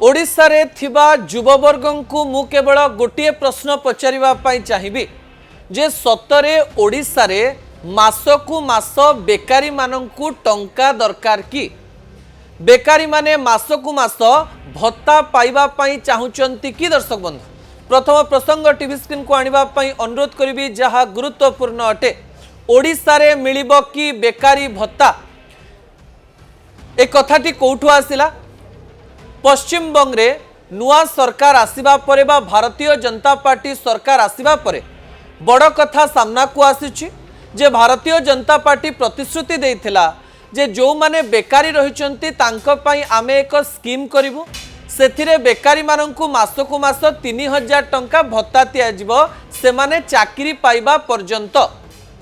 ओडिशा रे थिबा युववर्ग को मु केवल गोटे प्रश्न पचारिबा चाहिए जे सतरे ओडिशा रे मासकु मास बेकारी मानंकु टंका दरकार कि बेकारी माने मासकु मास भत्ता पाइबा चाहुचंती कि दर्शक बंधु प्रथम प्रसंग टीवी स्क्रीन को आनिबा अनुरोध करी जहाँ गुरुत्वपूर्ण अटे। ओडिशा रे मिलिबो कि बेकारी भत्ता ए कथाटी कोठु आसिला? पश्चिम बंगे नुआ सरकार आसिबा परे बा भारतीय जनता पार्टी सरकार आसिबा परे बड़ कथा सामना को आसीछि जे भारतीय जनता पार्टी प्रतिश्रुति देइथिला जे जो माने बेकारी रहिचंती तांको पई आमे एक स्कीम करिवु सेथिरे बेकारी मानंकु मासकु मास 3000 टंका भत्ता दियाजिवो से माने चाकरी पाइबा पर्यंत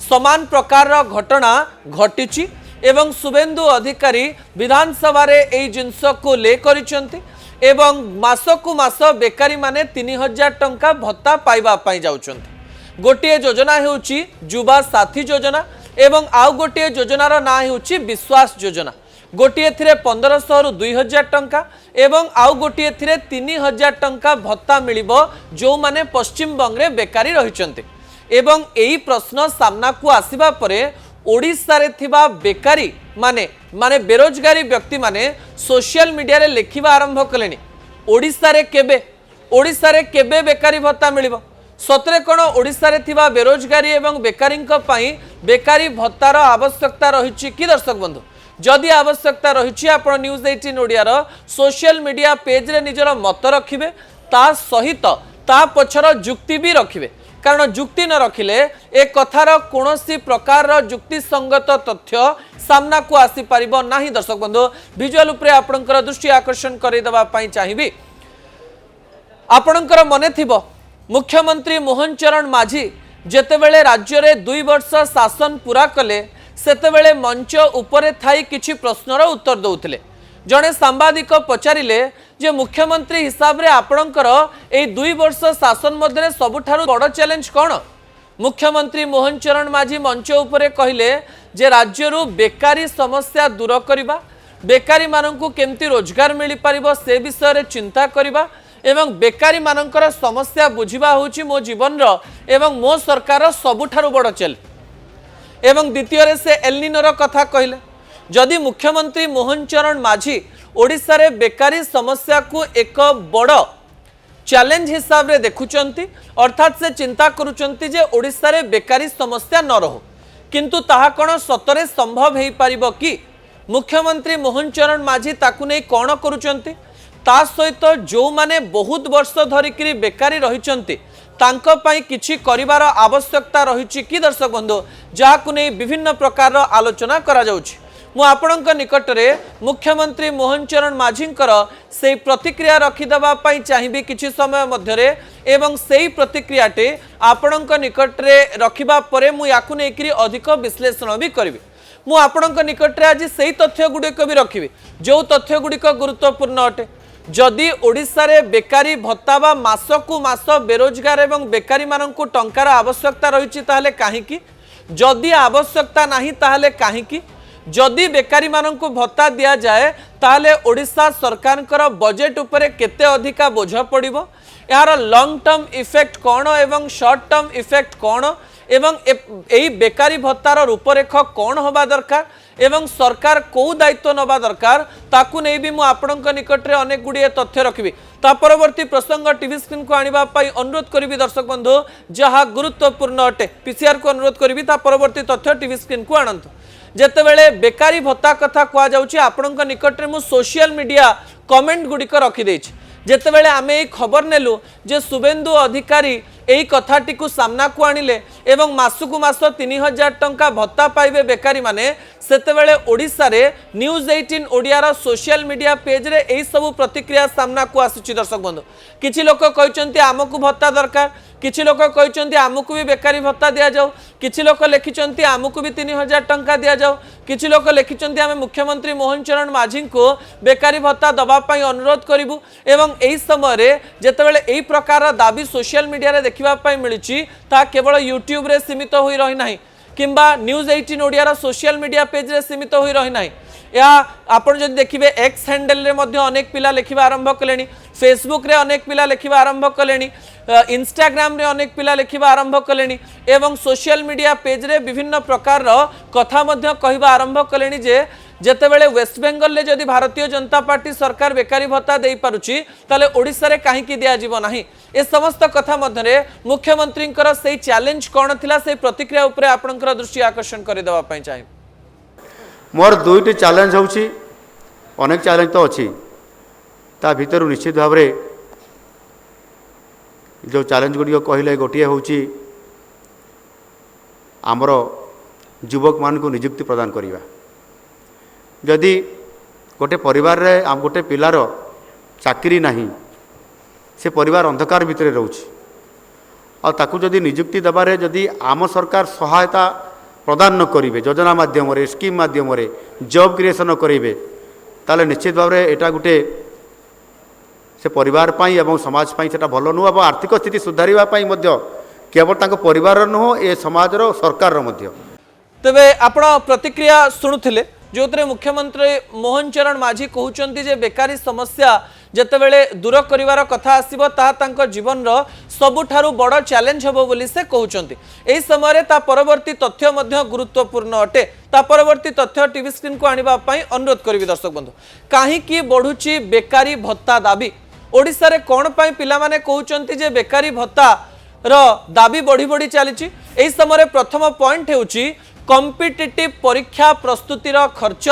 समान प्रकार घटना घटिछि एवं शुभेन्दु अधिकारी विधानसभा रे एई जिंस को ले करिसंती एवं मासकु मास बेकारी माने 3000 टंका भत्ता पाइबा पई जाउचंती। गोटे योजना हेउची युवा साथी योजना एवं आउ गोटे योजनार ना हेउची विश्वास योजना। गोटे थिरे 1500 रु 2000 टंका एवं आउ गोटे थिरे 3000 टंका भत्ता मिलिबो जो माने पश्चिम बंगरे बेकारी रहिचंती एवं एई प्रश्न सामना को आसीबा परे ओडिशा रे थिबा बेकारी माने बेरोजगारी व्यक्ति माने सोशल मीडिया रे लेखिबा आरंभ कलेनी ओडिशा रे केबे बेकारी भत्ता मिलिबो सतरे कोन ओडिशा रे थिबा बेरोजगारी एवं बेकारींक पई बेकारी भत्तार आवश्यकता रहिछि कि दर्शक बंधु जदि आवश्यकता रहिछि आपण न्यूज 18 ओडिया रो सोशल मीडिया पेज रे निजर मत रखिबे ता सहित ता पछर जुक्ति भी रखिबे कारण जुक्ति न रखिले ए कथार कोनोसी प्रकार जुक्ति संगत तथ्य सामना को आसी परिबो नाही। दर्शक बंधु विजुअल उपरे आपणकर दृष्टि आकर्षण करै दबा पई चाहिबी आपणकर मने थिबो मुख्यमंत्री मोहन चरण माझी जेतेबेले राज्य रे 2 वर्ष शासन पूरा कले सेतेबेले मंच उपरे थाई किछि प्रश्नर उत्तर दउथिले जड़े सांबादिक पचारिले जे मुख्यमंत्री हिसाब रे आपणकर ए 2 वर्ष शासन मध्य सबुठारु बड़ चैलेंज कौन? मुख्यमंत्री मोहन चरण माझी मंच उपरे कहिले जे राज्यरु बेकारी समस्या दूर करिबा बेकारी मानंकु केमती रोजगार मिली परिबो से विषय रे चिंता करिबा एवं बेकारी मानंकर समस्या बुझिबा होची मो जीवन रो एवं मो सरकार सबुठारु बड़ चैलेंज एवं द्वितीय रे से एलनिनोर कथा कहिले जदि मुख्यमंत्री मोहन चरण माझी ओडिशा रे बेकारी समस्या को एक बड़ चैलेंज हिसाब रे देखुचंती अर्थात से चिंता करूचंती जे ओडिशा रे बेकारी समस्या न रहो किंतु ताहा कोन सतरे संभव हेई परिबो कि मुख्यमंत्री मोहन चरण माझी ताकु नै कोन करूचंती ता सहित जो माने बहुत वर्ष धरिकी बेकारी रहिचंती तांको पई किछि करिवार आवश्यकता रहिछि कि दर्शक बंधु जाहाकु नै विभिन्न प्रकार आलोचना करा जाउछि। मु आपणक निकट रे मुख्यमंत्री मोहन चरण माझींकर से प्रतिक्रिया रखिदबा पई चाहिबी किछि समय मध्यरे एवं सेही प्रतिक्रियाटे आपणक निकट रे रखिबा परे मु याकु नेकरी अधिक विश्लेषण भी करबी। मु आपणक निकट रे आज सेही तथ्य गुडिक भी रखिबी जो तथ्य गुडिक गुरुत्वपूर्ण अटे। जदि ओडिशा रे बेकारी भत्ता बा मासकु मास बेरोजगार एवं बेकारी मानंकु टंकार आवश्यकता रहिछि ताहले काहेकि जदि आवश्यकता नाही ताहले काहेकि जदि बेकारी मानंकु भत्ता दिया जाए ताहले ओडिशा सरकारकर बजेट उपरे केते अधिका बोझ पड़िबो यार लॉन्ग टर्म इफेक्ट कौन एवं शॉर्ट टर्म इफेक्ट कौन एवं एई बेकारी भत्तार रूपरेख कौन होबा दरकार एवं सरकार को दायित्व नबा दरकार ताकू नै भी मु आपणक निकट रे अनेक गुडिये तथ्य रखिबी ता परवर्ती प्रसंग टीवी स्क्रीन को आनिबा पई अनुरोध करिबी दर्शक बंधु जहा गुरुत्वपूर्ण अटे पीसीआर को अनुरोध करिबी ता परवर्ती तथ्य टीवी स्क्रीन को आनंतु जेतेबेले बेकारी भत्ता कथा कुआ जाउची आपणक निकट रे मु सोशल मीडिया कमेंट गुडिक रखि देछि जेतेबेले आमे ए खबर नेलु जे शुभेन्दु अधिकारी एई कथाटी को सामना को आनिले एवं मासकु मास 3000 टंका भत्ता पाइबे बेकारी माने सेतेबेले ओडिशा रे न्यूज 18 ओडिया रा सोशल मीडिया पेज रे एई सब प्रतिक्रिया सामना को आसीछि। दर्शक बंधु किछि लोक कहिचंती आमकु भत्ता दरकार किछि लोक कहिचंती आमकु भी बेकारी भत्ता दिया जाऊ किछि लोक लेखिचंती आमकु भी 3000 टंका दिया जाऊ किछि लोक लेखिचंती आमे मुख्यमंत्री मोहन चरण माझी को बेकारी भत्ता दबा पई अनुरोध करिवु एवं एई समय रे जेतेबेले एई प्रकार दाबी सोशल मीडिया रे देखिबा पई मिलिछि ता केवल यूट्यूब रे सीमित होई रहि नाही किंबा न्यूज 18 ओडिया रा सोशल मीडिया पेज रे सीमित होई रहि नाही या आपण जदि देखिए एक्स हैंडल रे मध्य अनेक पिला लिखा आरंभ कले, फेसबुक रे अनेक पिला लिखा आरंभ कले, इंस्टाग्राम रे अनेक पिला लिखा आरंभ कले एवं सोशल मीडिया पेज रे विभिन्न प्रकार कथा मध्य कहवा आरंभ कले जे जेतेबेले वेस्ट बेंगल रे जदि भारतीय जनता पार्टी सरकार बेकारी भत्ता दे पारुची ताले ओडिसा रे काहे की दिया जीव नाही। ए समस्त कथा मध्य मुख्यमंत्री से चैलेंज कौन थिला से प्रतिक्रिया उपरे आपनकर दृष्टि आकर्षण कर देवा पई चाहे। मोर दुईटी चैलेंज होउची, अनेक चैलेंज तो अच्छी ता भीतर निश्चित भाव में जो चैलेंज गुड़िक कहले गोटे हूँ आमर युवक मान को नियुक्ति प्रदान करवा। जदि गोटे परिवार रे आम गोटे पिलार चाकरी नहीं से परिवार अंधकार भितर रोचे और ताकू जदि नियुक्ति देवारे जदि आम सरकार सहायता प्रदान न करेंगे योजना माध्यम स्कीम माध्यम जॉब क्रिएशन करेंगे ताले निश्चित भाव में यहाँ गोटे से परिवार पाई एवं समाज पाई सेटा भल नुह और आर्थिक स्थिति सुधारिबा पाई मध्य केवल तांको परिवार नुह ए समाजर सरकार मध्य। तबे आपण प्रतिक्रिया शुणुथिले जो मुख्यमंत्री मोहन चरण माझी कहउचंती जे बेकारी समस्या जेतेबेले दूर करिवार कथा आसीबो ता तांको जीवन रो सबुठारु बड़ चैलेंज हबो बोली से कहउचंती। एही समय ता परवर्ती तथ्य मध्य गुरुत्वपूर्ण अटे। ता परवर्ती तथ्य टीवी स्क्रीन को आनिबा पई अनुरोध करिवि दर्शक बंधु। काहे की बढ़ुची बेकारी भत्ता दाबी ओडिसा रे कोन पई पिला माने कहउचंती जे बेकारी भत्ता रो दाबी बढ़ी बढ़ी चलीची। एही समय प्रथम पॉइंट हेउची कॉम्पिटिटिव परीक्षा प्रस्तुतिर खर्च।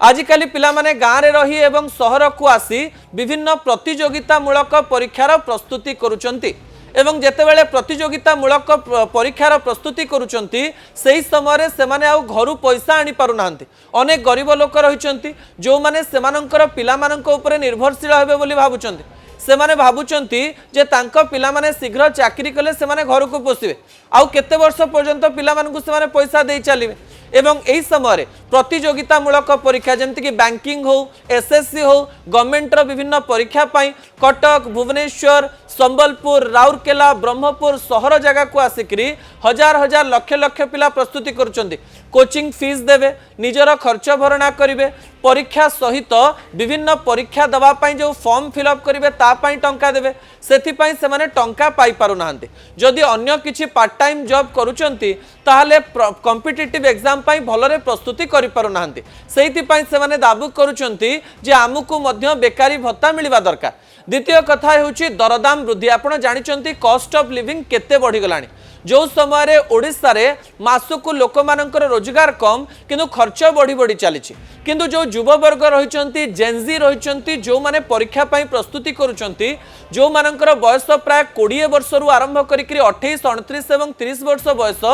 आजिकाली पिला माने गाँव रे रही एवं सहर को आसी विभिन्न प्रतियोगितामूलक परीक्षार प्रस्तुति करुचंती एवं जेतेबेले प्रतियोगितामूलक परीक्षार प्रस्तुति करुचंती सेही समय से माने आउ घरु पैसा आनी पारु नाहंती। अनेक गरीब लोक रहिचंती जो माने सेमानंकर पिला मानंक उपरे निर्भरशील हेबे बोली भाबुचंती। सेमाने भाबुचंती जे तांको पिला माने शीघ्र चाकरी कले सेमाने घर को पोषिबे आउ केते वर्ष पर्यंत पिला मानकु सेमाने पैसा देई चलिबे एवं एही समय प्रतियोगितामूलक परीक्षा जमती कि बैंकिंग हो एसएससी हो गवर्नमेंट रो विभिन्न परीक्षा पाई कटक भुवनेश्वर संबलपुर राउरकेला ब्रह्मपुर सहर जगह को आसिकरी हजार हजार लक्ष लक्ष पिला प्रस्तुति करुचंती। कोचिंग फीस देवे निजर खर्च भरणा करिवे परीक्षा सहित विभिन्न परीक्षा दवा पाई जो फॉर्म फिलअप करिवे ता पाई टंका देवे सेथि पाई से माने टंका पाई पारु नाहंती। जदि अन्य किछि पार्ट टाइम जॉब करूचंती ताहाले कॉम्पिटिटिव एग्जाम पाई भलरे प्रस्तुति करि पारु नाहंती। सेथि पाई से माने दाबी करूचंती जे आमुकु मध्य बेकारी भत्ता मिलिबा दरकार। द्वितीय कथा हेउची दरदाम वृद्धि। आपण जानिचंती कॉस्ट ऑफ लिविंग केते बढ़ी गलानी। जो समय ओडिशा रे मासकु लोक मानकर रोजगार कम किंतु खर्च बढ़ी बढ़ी चली किंतु जो युववर्ग रही जेनजी रही जो माने परीक्षा पाई प्रस्तुति करुचंती जो मानकर बयस प्राय 20 वर्ष रु आरंभ करिकरी 28 29 एवं 30 वर्ष बयस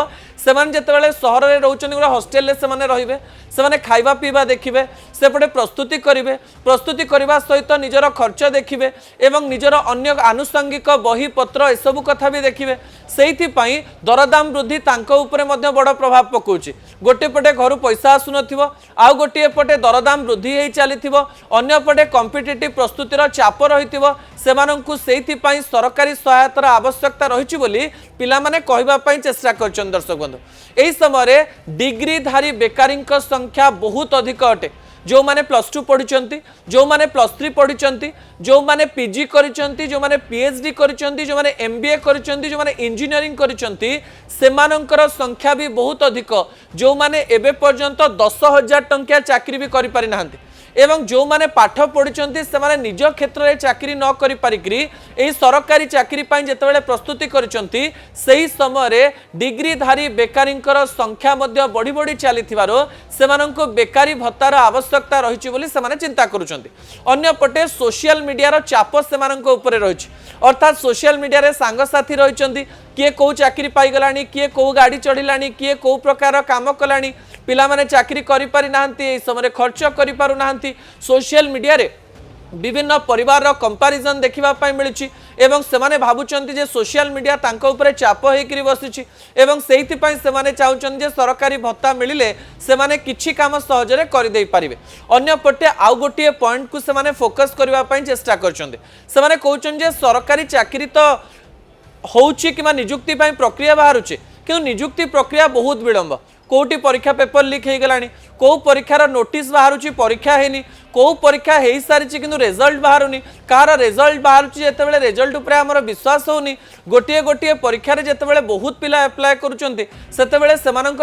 सेमाने जेतेबेले सहर रे रहउचंती गोटे हॉस्टेल रे सेमाने रहिबे सेमाने खाइबा पीवा देखिबे सेपटे प्रस्तुति करिवे प्रस्तुति करबा सहित निजर खर्च देखिबे एवं निजर अन्य आनुषंगिक बही पत्र ए सब कथा भी देखिबे। सेहिथि पई दरदाम वृद्धि तांको उपरे मध्य बड़ प्रभाव पकाउछि। गोटे पटे घर पैसा आसुनथिबो आउ गोटे पटे दरदाम वृद्धि हेई चलीथिबो अन्य पटे कॉम्पिटिटिव प्रस्तुतिर चाप रहिथिबो सेमानंकु सेहिथि पई सरकारी सहायतार आवश्यकता रहिछि बोली पिला माने कहबा पई चेष्टा करछन। दर्शक बंधु एही समय डिग्रीधारी बेकारींक संख्या बहुत अधिक अटे। जो माने +2 पढ़ी जो माने +3 पढ़ी जो माने पीजी करिसंती जो माने पीएचडी करिसंती जो माने एमबीए करिसंती जो माने इंजीनियरिंग करिसंती सेमानंकर संख्या भी बहुत अधिक जो माने एबे पर्यंत 10,000 टंकिया चाकरी भी करि पारि नाहंती एवं जो माने पाठ पढ़ी से माने निज क्षेत्र में चाकरी न करि पारिकरी एही सरकारी चाकरी पाई जेतेबेले प्रस्तुति करिसंती सेही समय डिग्रीधारी बेकारींकर संख्या मध्य बढ़ी बढ़ी चलीथिबारो सेमानंको बेकारी भत्तार आवश्यकता रहिछि बोली सेमाने चिंता करुचंती। अन्य पटे सोशल मीडियार चाप सेमानंको उपरे रहिछि अर्थात सोशल मीडिया रे सांगसाथी रहिचंती किए को चाकरी पाई गलानी किए को गाड़ी चढ़िलानी किए को प्रकार काम कलानी पिला माने चाकरी करि पारि नाहंती एही समय खर्च करि पारु नाहंती। सोशल मीडिया रे विभिन्न परिवार कंपैरिजन देखिबा पाई मिलुछि एवं सेमाने भाबुचंती जे सोशल मीडिया तांको उपरे चाप हेकरी बसिछि एवं सेहिथि पई सेमाने चाहुचंती जे सरकारी भत्ता मिलिले सेमाने किछि काम सहजरे करि देई पारिबे। अन्य पटे आउ गोटिए पॉइंट को सेमाने फोकस करबा पई चेष्टा करचंती। सेमाने कहउचन जे सरकारी चाकरी तो होउछि किमा नियुक्ति पई प्रक्रिया बाहरुछि किंतु नियुक्ति प्रक्रिया बहुत विलंब कोटी परीक्षा पेपर लीक हो गलानी कौ परीक्षार नोटिस बाहर परीक्षा है कौ परीक्षा हो सारी कि रिजल्ट बाहर कार रिजल्ट बाहर जिते रिजल्ट उपर आमर विश्वास होनी गोटे गोटे परीक्षार जिते बहुत पिला एप्लाय करते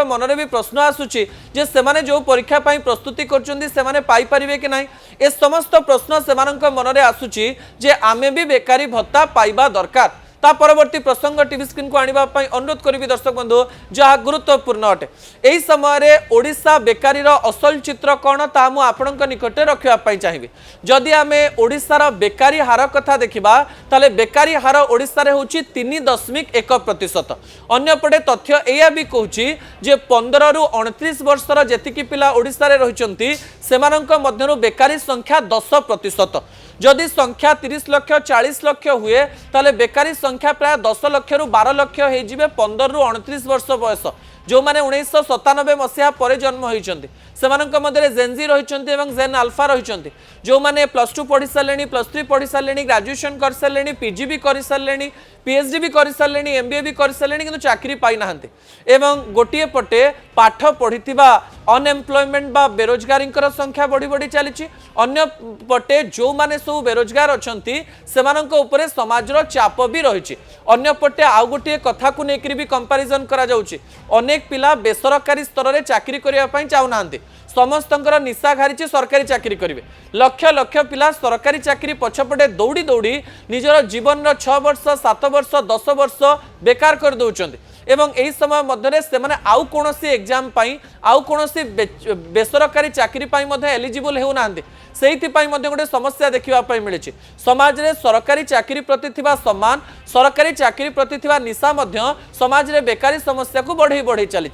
मन में भी प्रश्न आसूची जे सेमाने जो परीक्षा प्रस्तुति करें कि ना ए समस्त प्रश्न से मन में आसूची जे आमे भी बेकारी भत्ता पाइबा दरकार ता परवर्ती प्रसंग टीवी स्क्रीन को आनिबा पई अनुरोध करी दर्शक बंधु जहाँ गुरुत्वपूर्ण अटे एही समय ओडिशा बेकारी असल चित्र कौन ता मु आपणक निकटे रखिबा पई चाहिबी जदि आमे ओडिशार बेकारी हार कथा देखिबा ताले बेकारी हार ओडिशा रे होची 3.1%। अन्यपटे तथ्य एया भी कहूची जे 15 रु 29 वर्षर जेतिकी पिला ओडिशा रे रहिचंती सेमानंक मध्यरु बेकारी संख्या 10%। जदि संख्या 30 लाख 40 लाख हुए ताले बेकारी संख्या प्राय 10 लाख रु 12 लाख हो 15 रु 29 वर्ष बयस जो माने 1997 मसीहा पर जन्म होइचंती सेमानंक मध्यरे जेनजी रहिचंती एवं जेन अल्फा रहिचंती जो माने +2 पढ़ी सारलेनी +3 पढ़ी सारलेनी ग्रेजुएशन कर सारलेनी पीजी भी कर सारलेनी पीएचडी भी कर सारलेनी एमबीए भी कर सारलेनी किंतु चाकरी पाई नाहंती एवं गोटिए पटे पाठ पढ़िथिबा अनएम्प्लॉयमेंट बा बेरोजगारींकर संख्या बढ़ी बढ़ी चली अन्य पटे जो माने सब बेरोजगार अछंती सेमानंक उपरे समाजर चाप भी रही अन्य पटे आउ गोटे कथा को लेकर भी कंपैरिजन करा जाउची अनेक पिला बेसरकारी स्तर में चाकरी करबा पई चाहुनांती समस्तंकर निशा घारी सरकारी चाकरी करेंगे लक्ष लक्ष पिला सरकारी चाकरी पछपटे दौड़ी दौड़ी निजर जीवन 6 वर्ष 7 वर्ष 10 वर्ष बेकार कर दौरान एवं यही समय मध्य से आउ कौन एग्जाम आउ कौन बेसरकारी चाकरी एलिजिबल होना से गोटे समस्या देखा मिली समाज में सरकारी चाकरी प्रति सम्मान सरकारी चाकरी प्रति निशा समाज में बेकारी समस्या को बढ़ई बढ़ई चली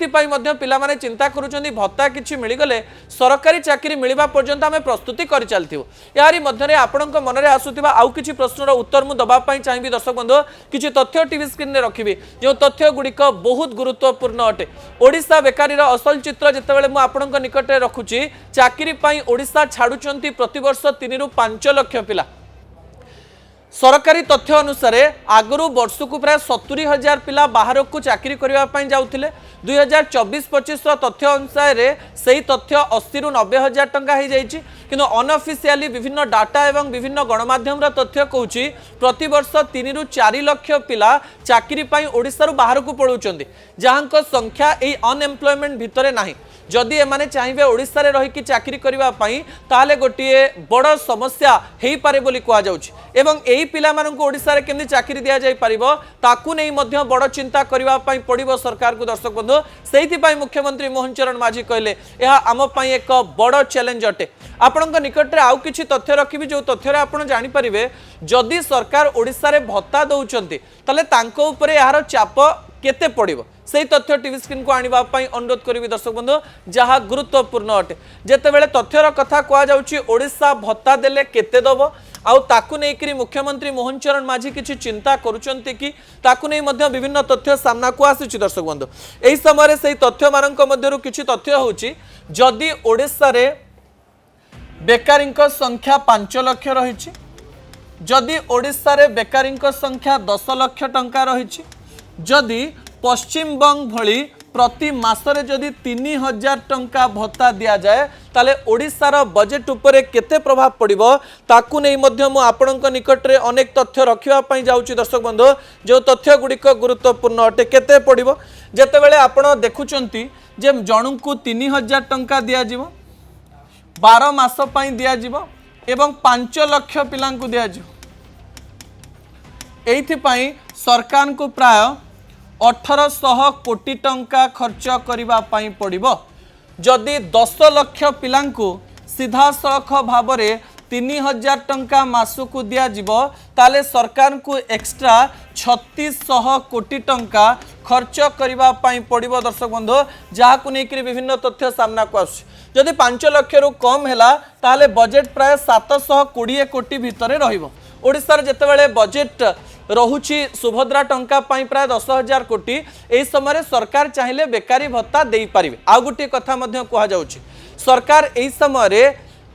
पिला चिंता करुँच भत्ता किसी मिलगले सरकारी चाकरी मिलवा पर्यंत आम प्रस्तुति कर चलू यारी मध्य आपण मन में आसूबा आउ कि प्रश्नर उत्तर मुझे दवाई चाहिए दर्शक बंधु किसी तथ्य टीवी स्क्रीन में रखी जो तथ्य गुड़िक बहुत गुरुत्वपूर्ण अटे ओडिशा बेकारी असल चित्र जितेबाला मुझे आपण निकट में रखुची चाकरी ओडिशा छाड़ुचंती प्रतिवर्ष 3 रु 5 लाख पिला सरकारी तथ्य अनुसार आगु वर्ष को प्राय 70,000 पिला बाहर को चाकरी करने जाऊे 2024-25 तथ्य अनुसार से तथ्य 80 रु 90,000 टंका हो जाइए किंतु अनअफिशियली विभिन्न डाटा एवं विभिन्न गणमाध्यम तथ्य कहूँ प्रतिवर्ष 3 रु 4 लाख पिला चाकरी ओडिशा बाहर को पलाउछंती जहाँ संख्या यही अनएम्प्लॉयमेंट भितर नाही जदि एमाने चाहिए ओडिशा रे रही चाकरी करबा पई ताले गोटिए बड़ समस्या हेई पारे बोली कहा जाउछि एवं एही पिला मानन को ओडिशा रे केमि चाकरी दिया जाय परिबो ताकू नै मध्य बड़ चिंता करबा पई पड़िबो सरकार को दर्शक बंधु सेहिथि पई मुख्यमंत्री मोहन चरण माझी कहले एहा आम पई एक बड़ चैलेंज अटे आपनक निकट रे आउ किछि तथ्य रखिबि जो तथ्य रे आपण जानि परिबे जदि सरकार ओडिशा रे भत्ता दउचंती ताले तांको ऊपर यार चाप केते पड़िबो से तथ्य टीवी स्क्रीन को आने अनुरोध करी दर्शक बंधु जहाँ गुरुत्वपूर्ण अटे जितेबाला तथ्यर कथा कहुच्छी ओडिशा भत्ता देले केते दब आउ ताकू नहीं मुख्यमंत्री मोहन चरण माझी किसी चिंता करुचंती कि ताकू नहीं मध्य विभिन्न तथ्य सामना को आसुची दर्शक बंधु यही समय से तथ्य मानक मध्यरु किछि तथ्य होची जदि ओडिशा रे बेकारी संख्या 5 लाख रही जदि ओडिशा रे बेकारी संख्या 10 लाख टंका रही जदि पश्चिम बंग भली प्रति मासरे जदि 3,000 टंका भत्ता दिया जाए ताले ओडिशार बजेट उपरे केते प्रभाव पड़िबो ताकू नै मध्य मु आपणक निकट रे अनेक तथ्य रखिबा पई जाउची दर्शक बंधु जो तथ्य गुड़िक गुरुत्वपूर्ण अटे केते पड़िबो जेतेबेले आपण देखुचंती जे जणुकु 3,000 टंका दिया जिवो 12 मास पई दिया जिवो एवं 5 लाख पिलांकु दिया जिवो एथि पई सरकार को प्राय 1800 कोटी टंका खर्च करिबा पई पड़िबो जदि 10 लाख पिलांकु सीधा सड़ख भाव में 3,000 टंका मासकु दिया जिवो ताले सरकार को एक्स्ट्रा 3600 कोटी टंका खर्च करिबा पई पड़िबो दर्शक बंधु जहाँ को लेकर विभिन्न तथ्य सामना को आसुछि जदि 5 लाख रु कम हैला ताले बजेट प्राय 720 कोटी भितर रहिबो ओडिसा रे जेतेबेले बजेट रहुची सुभद्रा टंका पाई प्राय 10,000 कोटी एही समय सरकार चाहिए बेकारी भत्ता दे पारिबे आ गोटे कथा मध्य कहा जाउची सरकार एही समय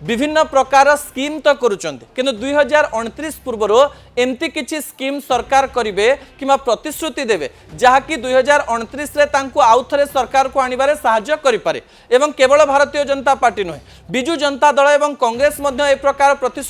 विभिन्न प्रकार स्कीम तो करुचंती किंतु 2029 पूर्व एमती किछि स्कीम सरकार करिवे किमा प्रतिश्रुति देवे जहाँकि 2029 रे तांको आउ थरे सरकार को आनिबारे साहाय्य करि पारे एवं केवल भारतीय जनता पार्टी नुहे बिजु जनता दल एवं कांग्रेस मध्य ए प्रकार प्रतिश्रुति